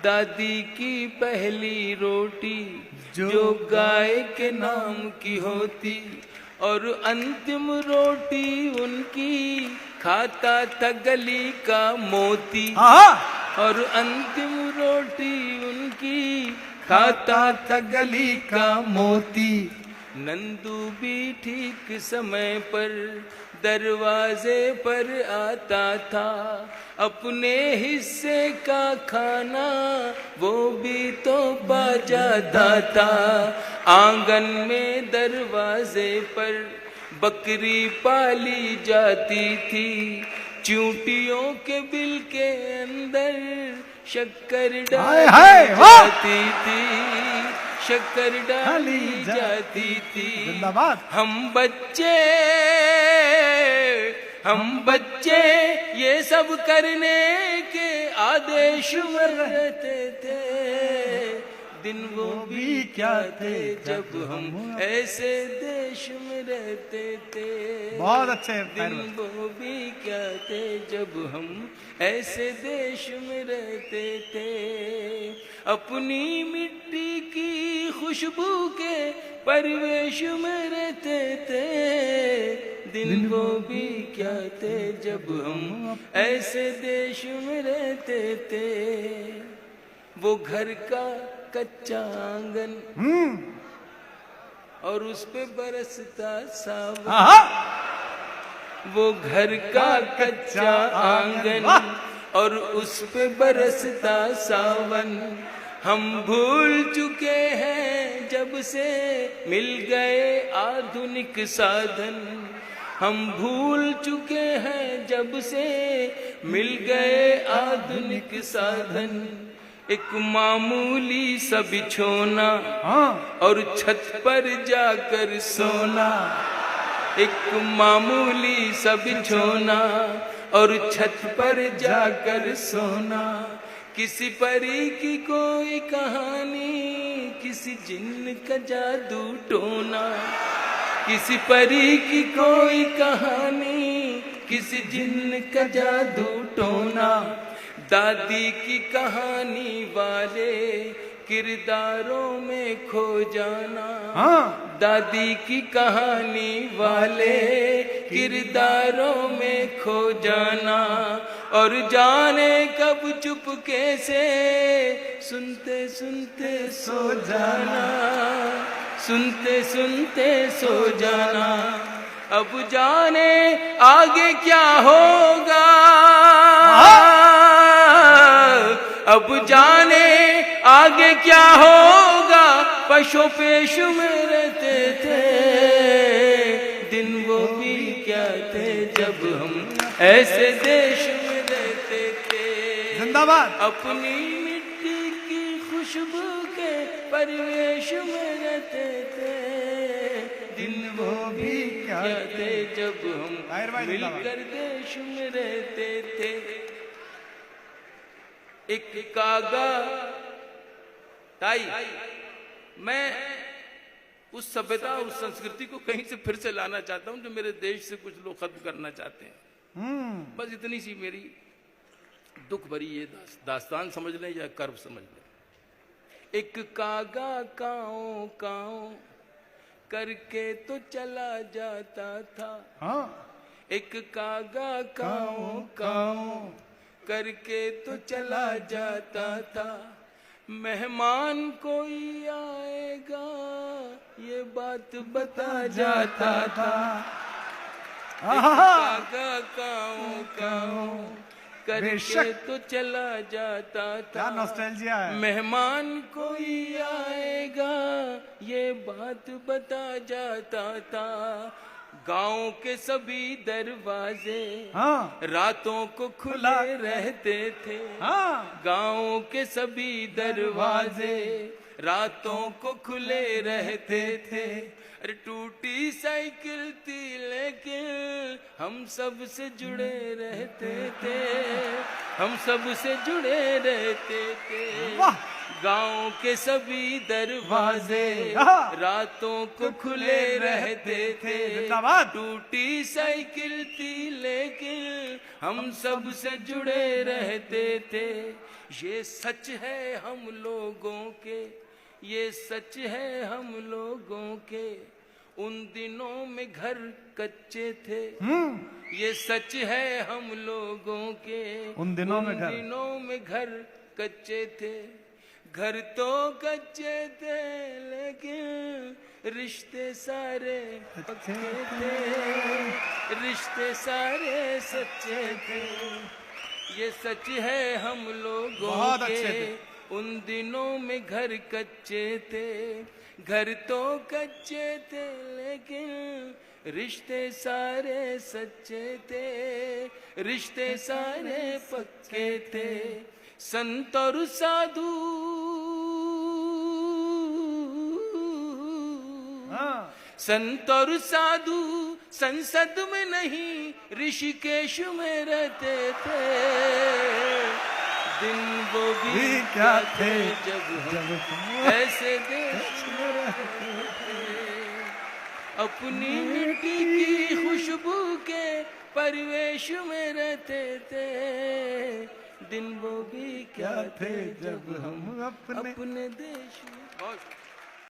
दादी की पहली रोटी जो गाय के नाम की होती, और अंतिम रोटी उनकी खाता था गली का मोती। और अंतिम रोटी उनकी खाता था गली का मोती। नंदू भी ठीक समय पर दरवाजे पर आता था, अपने हिस्से का खाना वो भी तो पा जाता था। आंगन में दरवाजे पर बकरी पाली जाती थी, चूंटियों के बिल के अंदर शक्कर डाली जाती थी, शक्कर डाली जाती थी। हम बच्चे ये सब करने के आदेश में रहते थे। दिन वो भी क्या थे जब हम ऐसे देश में रहते थे। बहुत अच्छे। दिन वो भी क्या थे जब हम ऐसे देश में रहते थे। अपनी मिट्टी की खुशबू के परिवेश में रहते थे। दिन वो भी क्या थे जब हम ऐसे देश में रहते थे। वो घर का कच्चा आंगन और उस पे बरसता सावन। वो घर का कच्चा आंगन और उस पे बरसता सावन। हम भूल चुके हैं जब से मिल गए आधुनिक साधन। हम भूल चुके हैं जब से मिल गए आधुनिक साधन। एक मामूली सा बिछोना और छत पर जाकर सोना। एक मामूली सा बिछोना और छत पर जाकर सोना। किसी परी की कोई कहानी, किसी जिन्न का जादू टोना। किसी परी की कोई कहानी, किसी जिन्न का जादू टोना। दादी की कहानी वाले किरदारों में खो जाना। दादी की कहानी वाले किरदारों में खो जाना। और जाने कब चुपके से सुनते सुनते सो जाना। सुनते सुनते सो जाना। अब जाने आगे क्या होगा। अब जाने आगे क्या होगा। पशु पेश में रहते थे। दिन वो भी क्या थे जब हम ऐसे देश में रहते थे। जिंदाबाद। अपनी मिट्टी की खुशबू के परिवेश में रहते थे। दिन वो भी क्या थे जब हम मिलकर देश में रहते थे। एक कागा ताई, मैं उस सभ्यता उस संस्कृति को कहीं से फिर से लाना चाहता हूं जो मेरे देश से कुछ लोग खत्म करना चाहते हैं। बस इतनी सी मेरी दुख भरी ये दास्तान समझ लें या कर्व समझ लें। एक कागा काओ काओ करके तो चला जाता था। एक कागा काओ काओ करके तो चला जाता था। मेहमान कोई आएगा ये बात बता जाता था। कागा काओ काओ करके तो चला जाता था। नॉस्टैल्जिया है। मेहमान कोई आएगा ये बात बता जाता था। गांव के सभी दरवाजे रातों को खुले रहते थे। गांव के सभी दरवाजे रातों को खुले रहते थे। अरे टूटी साइकिल थी लेकिन हम सब से जुड़े रहते थे। हम सब से जुड़े रहते थे। गांव के सभी दरवाजे हाँ। रातों को खुले रहते थे। जिंदाबाद। टूटी साइकिल थी लेकिन हम सब से जुड़े रहते थे। ये सच है हम लोगों के, ये सच है हम लोगों के। उन दिनों में घर कच्चे थे, ये सच है हम लोगों के। उन दिनों में घर कच्चे थे। घर तो कच्चे थे लेकिन रिश्ते सारे पक्के थे, रिश्ते सारे सच्चे थे। ये सच है हम लोगों बहुत के। अच्छे थे। उन दिनों में घर कच्चे थे, घर तो कच्चे थे लेकिन रिश्ते सारे सच्चे थे, रिश्ते सारे पक्के थे। संत और साधु हाँ। संत और साधु संसद में नहीं ऋषिकेश में रहते थे। दिन वो भी क्या थे जब हम ऐसे देश में रहते थे। अपनी मिट्टी की खुशबू के परिवेश में रहते थे। दिन वो भी क्या थे जब हम अपने देश में।